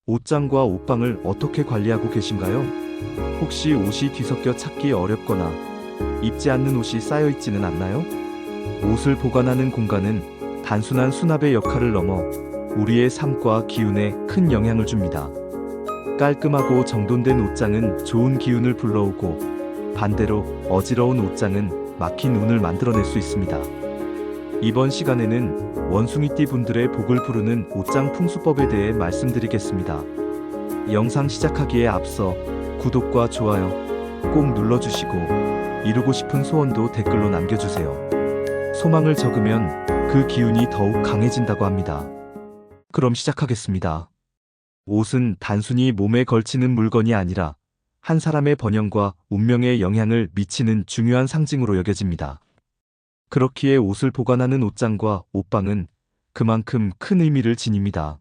옷장과 옷방을 어떻게 관리하고 계신가요? 혹시 옷이 뒤섞여 찾기 어렵거나 입지 않는 옷이 쌓여 있지는 않나요? 옷을 보관하는 공간은 단순한 수납의 역할을 넘어 우리의 삶과 기운에 큰 영향을 줍니다. 깔끔하고 정돈된 옷장은 좋은 기운을 불러오고, 반대로 어지러운 옷장은 막힌 운을 만들어낼 수 있습니다. 이번 시간에는 원숭이띠 분들의 복을 부르는 옷장 풍수법에 대해 말씀드리겠습니다. 영상 시작하기에 앞서 구독과 좋아요 꼭 눌러주시고, 이루고 싶은 소원도 댓글로 남겨주세요. 소망을 적으면 그 기운이 더욱 강해진다고 합니다. 그럼 시작하겠습니다. 옷은 단순히 몸에 걸치는 물건이 아니라 한 사람의 번영과 운명에 영향을 미치는 중요한 상징으로 여겨집니다. 그렇기에 옷을 보관하는 옷장과 옷방은 그만큼 큰 의미를 지닙니다.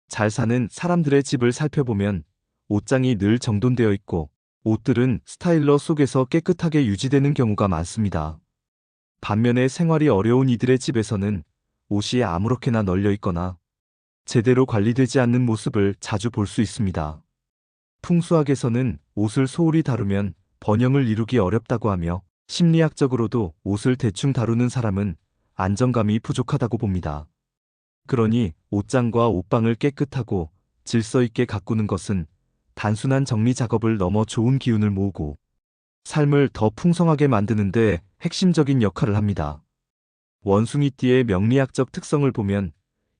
잘 사는 사람들의 집을 살펴보면 옷장이 늘 정돈되어 있고, 옷들은 스타일러 속에서 깨끗하게 유지되는 경우가 많습니다. 반면에 생활이 어려운 이들의 집에서는 옷이 아무렇게나 널려 있거나 제대로 관리되지 않는 모습을 자주 볼 수 있습니다. 풍수학에서는 옷을 소홀히 다루면 번영을 이루기 어렵다고 하며, 심리학적으로도 옷을 대충 다루는 사람은 안정감이 부족하다고 봅니다. 그러니 옷장과 옷방을 깨끗하고 질서 있게 가꾸는 것은 단순한 정리 작업을 넘어 좋은 기운을 모으고 삶을 더 풍성하게 만드는 데 핵심적인 역할을 합니다. 원숭이띠의 명리학적 특성을 보면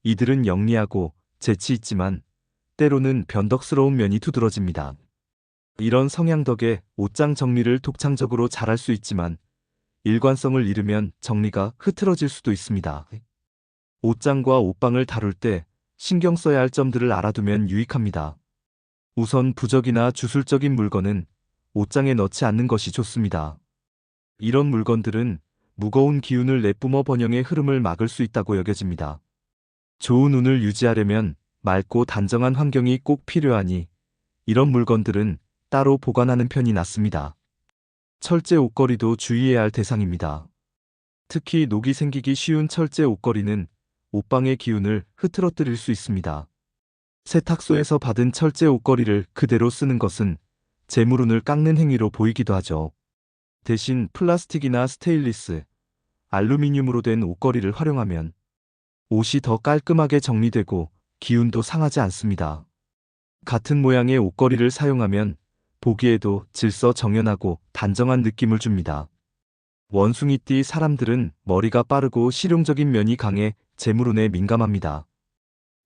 이들은 영리하고 재치 있지만 때로는 변덕스러운 면이 두드러집니다. 이런 성향 덕에 옷장 정리를 독창적으로 잘할 수 있지만 일관성을 잃으면 정리가 흐트러질 수도 있습니다. 옷장과 옷방을 다룰 때 신경 써야 할 점들을 알아두면 유익합니다. 우선 부적이나 주술적인 물건은 옷장에 넣지 않는 것이 좋습니다. 이런 물건들은 무거운 기운을 내뿜어 번영의 흐름을 막을 수 있다고 여겨집니다. 좋은 운을 유지하려면 맑고 단정한 환경이 꼭 필요하니 이런 물건들은 따로 보관하는 편이 낫습니다. 철제 옷걸이도 주의해야 할 대상입니다. 특히 녹이 생기기 쉬운 철제 옷걸이는 옷방의 기운을 흐트러뜨릴 수 있습니다. 세탁소에서 받은 철제 옷걸이를 그대로 쓰는 것은 재물운을 깎는 행위로 보이기도 하죠. 대신 플라스틱이나 스테인리스, 알루미늄으로 된 옷걸이를 활용하면 옷이 더 깔끔하게 정리되고 기운도 상하지 않습니다. 같은 모양의 옷걸이를 사용하면 보기에도 질서 정연하고 단정한 느낌을 줍니다. 원숭이띠 사람들은 머리가 빠르고 실용적인 면이 강해 재물운에 민감합니다.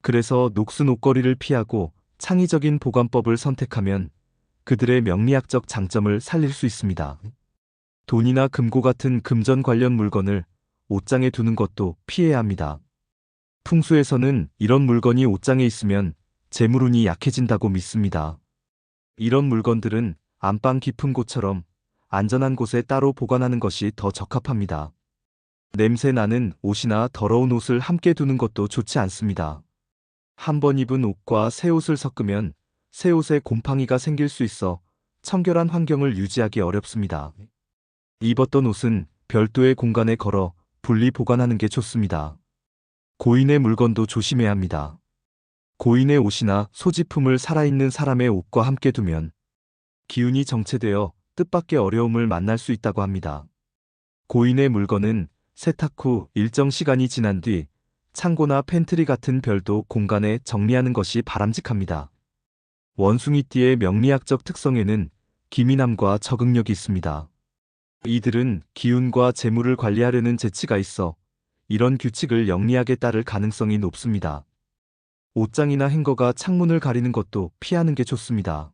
그래서 녹슨 옷걸이를 피하고 창의적인 보관법을 선택하면 그들의 명리학적 장점을 살릴 수 있습니다. 돈이나 금고 같은 금전 관련 물건을 옷장에 두는 것도 피해야 합니다. 풍수에서는 이런 물건이 옷장에 있으면 재물운이 약해진다고 믿습니다. 이런 물건들은 안방 깊은 곳처럼 안전한 곳에 따로 보관하는 것이 더 적합합니다. 냄새 나는 옷이나 더러운 옷을 함께 두는 것도 좋지 않습니다. 한 번 입은 옷과 새 옷을 섞으면 새 옷에 곰팡이가 생길 수 있어 청결한 환경을 유지하기 어렵습니다. 입었던 옷은 별도의 공간에 걸어 분리 보관하는 게 좋습니다. 고인의 물건도 조심해야 합니다. 고인의 옷이나 소지품을 살아있는 사람의 옷과 함께 두면 기운이 정체되어 뜻밖의 어려움을 만날 수 있다고 합니다. 고인의 물건은 세탁 후 일정 시간이 지난 뒤 창고나 팬트리 같은 별도 공간에 정리하는 것이 바람직합니다. 원숭이띠의 명리학적 특성에는 기민함과 적응력이 있습니다. 이들은 기운과 재물을 관리하려는 재치가 있어 이런 규칙을 영리하게 따를 가능성이 높습니다. 옷장이나 행거가 창문을 가리는 것도 피하는 게 좋습니다.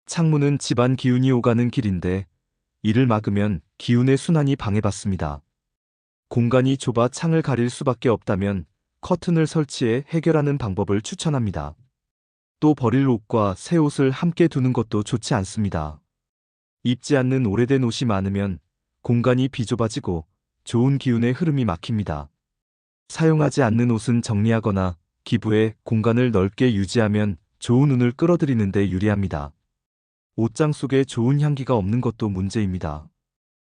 창문은 집안 기운이 오가는 길인데 이를 막으면 기운의 순환이 방해받습니다. 공간이 좁아 창을 가릴 수밖에 없다면 커튼을 설치해 해결하는 방법을 추천합니다. 또 버릴 옷과 새 옷을 함께 두는 것도 좋지 않습니다. 입지 않는 오래된 옷이 많으면 공간이 비좁아지고 좋은 기운의 흐름이 막힙니다. 사용하지 않는 옷은 정리하거나 기부해 공간을 넓게 유지하면 좋은 운을 끌어들이는 데 유리합니다. 옷장 속에 좋은 향기가 없는 것도 문제입니다.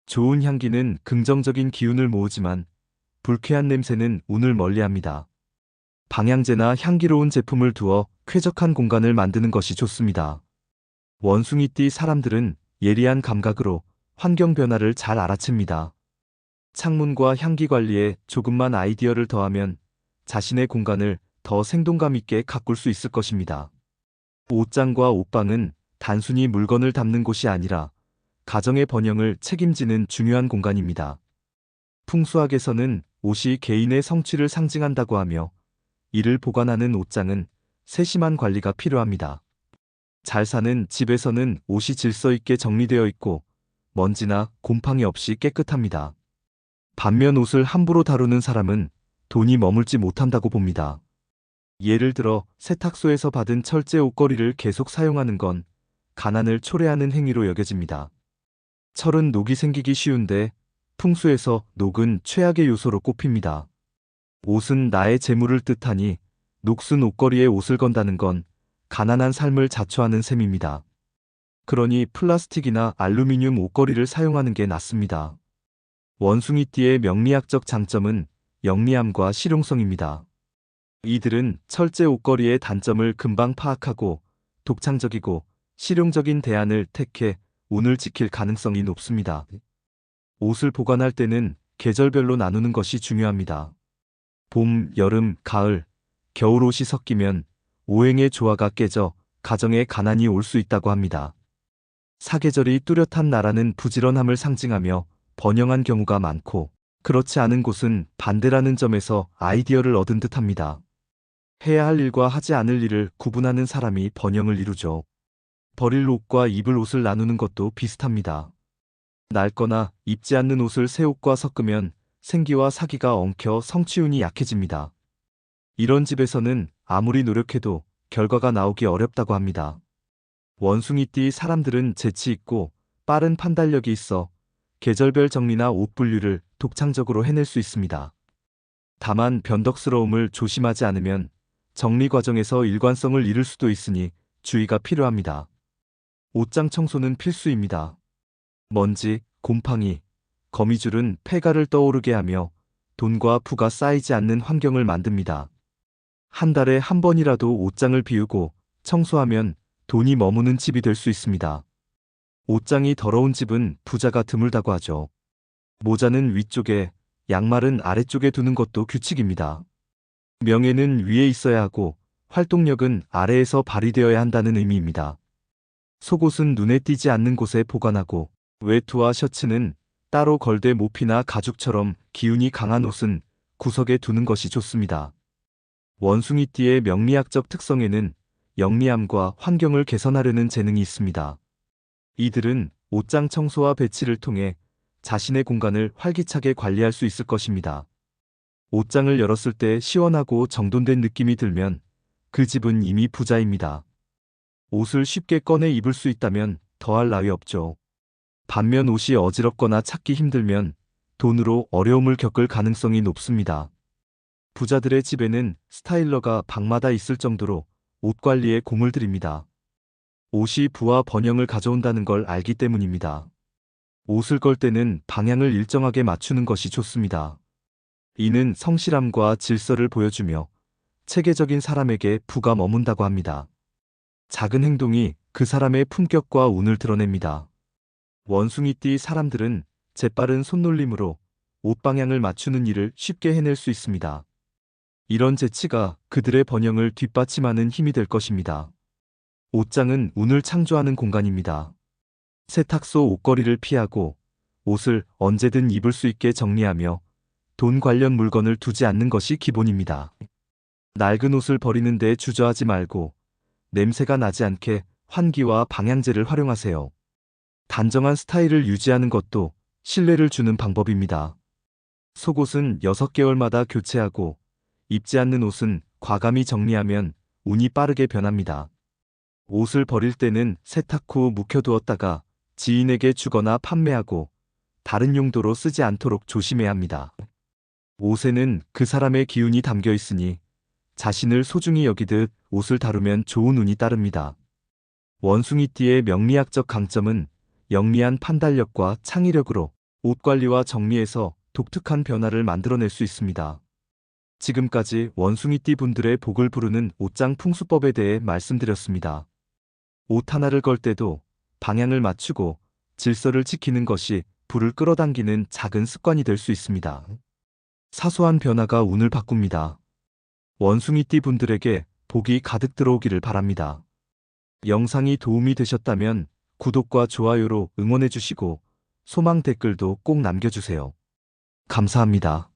좋은 향기는 긍정적인 기운을 모으지만 불쾌한 냄새는 운을 멀리합니다. 방향제나 향기로운 제품을 두어 쾌적한 공간을 만드는 것이 좋습니다. 원숭이띠 사람들은 예리한 감각으로 환경 변화를 잘 알아챕니다. 창문과 향기 관리에 조금만 아이디어를 더하면 자신의 공간을 더 생동감 있게 가꿀 수 있을 것입니다. 옷장과 옷방은 단순히 물건을 담는 곳이 아니라 가정의 번영을 책임지는 중요한 공간입니다. 풍수학에서는 옷이 개인의 성취를 상징한다고 하며 이를 보관하는 옷장은 세심한 관리가 필요합니다. 잘 사는 집에서는 옷이 질서 있게 정리되어 있고 먼지나 곰팡이 없이 깨끗합니다. 반면 옷을 함부로 다루는 사람은 돈이 머물지 못한다고 봅니다. 예를 들어 세탁소에서 받은 철제 옷걸이를 계속 사용하는 건 가난을 초래하는 행위로 여겨집니다. 철은 녹이 생기기 쉬운데 풍수에서 녹은 최악의 요소로 꼽힙니다. 옷은 나의 재물을 뜻하니 녹슨 옷걸이에 옷을 건다는 건 가난한 삶을 자초하는 셈입니다. 그러니 플라스틱이나 알루미늄 옷걸이를 사용하는 게 낫습니다. 원숭이띠의 명리학적 장점은 영리함과 실용성입니다. 이들은 철제 옷걸이의 단점을 금방 파악하고 독창적이고 실용적인 대안을 택해 운을 지킬 가능성이 높습니다. 옷을 보관할 때는 계절별로 나누는 것이 중요합니다. 봄, 여름, 가을, 겨울 옷이 섞이면 오행의 조화가 깨져 가정에 가난이 올 수 있다고 합니다. 사계절이 뚜렷한 나라는 부지런함을 상징하며 번영한 경우가 많고 그렇지 않은 곳은 반대라는 점에서 아이디어를 얻은 듯합니다. 해야 할 일과 하지 않을 일을 구분하는 사람이 번영을 이루죠. 버릴 옷과 입을 옷을 나누는 것도 비슷합니다. 낡거나 입지 않는 옷을 새 옷과 섞으면 생기와 사기가 엉켜 성취운이 약해집니다. 이런 집에서는 아무리 노력해도 결과가 나오기 어렵다고 합니다. 원숭이띠 사람들은 재치 있고 빠른 판단력이 있어 계절별 정리나 옷 분류를 독창적으로 해낼 수 있습니다. 다만 변덕스러움을 조심하지 않으면 정리 과정에서 일관성을 잃을 수도 있으니 주의가 필요합니다. 옷장 청소는 필수입니다. 먼지, 곰팡이, 거미줄은 폐가를 떠오르게 하며 돈과 부가 쌓이지 않는 환경을 만듭니다. 한 달에 한 번이라도 옷장을 비우고 청소하면 돈이 머무는 집이 될 수 있습니다. 옷장이 더러운 집은 부자가 드물다고 하죠. 모자는 위쪽에, 양말은 아래쪽에 두는 것도 규칙입니다. 명예는 위에 있어야 하고 활동력은 아래에서 발휘되어야 한다는 의미입니다. 속옷은 눈에 띄지 않는 곳에 보관하고 외투와 셔츠는 따로 걸대 모피나 가죽처럼 기운이 강한 옷은 구석에 두는 것이 좋습니다. 원숭이띠의 명리학적 특성에는 영리함과 환경을 개선하려는 재능이 있습니다. 이들은 옷장 청소와 배치를 통해 자신의 공간을 활기차게 관리할 수 있을 것입니다. 옷장을 열었을 때 시원하고 정돈된 느낌이 들면 그 집은 이미 부자입니다. 옷을 쉽게 꺼내 입을 수 있다면 더할 나위 없죠. 반면 옷이 어지럽거나 찾기 힘들면 돈으로 어려움을 겪을 가능성이 높습니다. 부자들의 집에는 스타일러가 방마다 있을 정도로 옷 관리에 공을 들입니다. 옷이 부와 번영을 가져온다는 걸 알기 때문입니다. 옷을 걸 때는 방향을 일정하게 맞추는 것이 좋습니다. 이는 성실함과 질서를 보여주며 체계적인 사람에게 부가 머문다고 합니다. 작은 행동이 그 사람의 품격과 운을 드러냅니다. 원숭이띠 사람들은 재빠른 손놀림으로 옷 방향을 맞추는 일을 쉽게 해낼 수 있습니다. 이런 재치가 그들의 번영을 뒷받침하는 힘이 될 것입니다. 옷장은 운을 창조하는 공간입니다. 세탁소 옷걸이를 피하고 옷을 언제든 입을 수 있게 정리하며 돈 관련 물건을 두지 않는 것이 기본입니다. 낡은 옷을 버리는 데 주저하지 말고 냄새가 나지 않게 환기와 방향제를 활용하세요. 단정한 스타일을 유지하는 것도 신뢰를 주는 방법입니다. 속옷은 6개월마다 교체하고 입지 않는 옷은 과감히 정리하면 운이 빠르게 변합니다. 옷을 버릴 때는 세탁 후 묵혀두었다가 지인에게 주거나 판매하고 다른 용도로 쓰지 않도록 조심해야 합니다. 옷에는 그 사람의 기운이 담겨 있으니 자신을 소중히 여기듯 옷을 다루면 좋은 운이 따릅니다. 원숭이띠의 명리학적 강점은 영리한 판단력과 창의력으로 옷 관리와 정리에서 독특한 변화를 만들어낼 수 있습니다. 지금까지 원숭이띠 분들의 복을 부르는 옷장 풍수법에 대해 말씀드렸습니다. 옷 하나를 걸 때도 방향을 맞추고 질서를 지키는 것이 불을 끌어당기는 작은 습관이 될 수 있습니다. 사소한 변화가 운을 바꿉니다. 원숭이띠 분들에게 복이 가득 들어오기를 바랍니다. 영상이 도움이 되셨다면 구독과 좋아요로 응원해 주시고 소망 댓글도 꼭 남겨주세요. 감사합니다.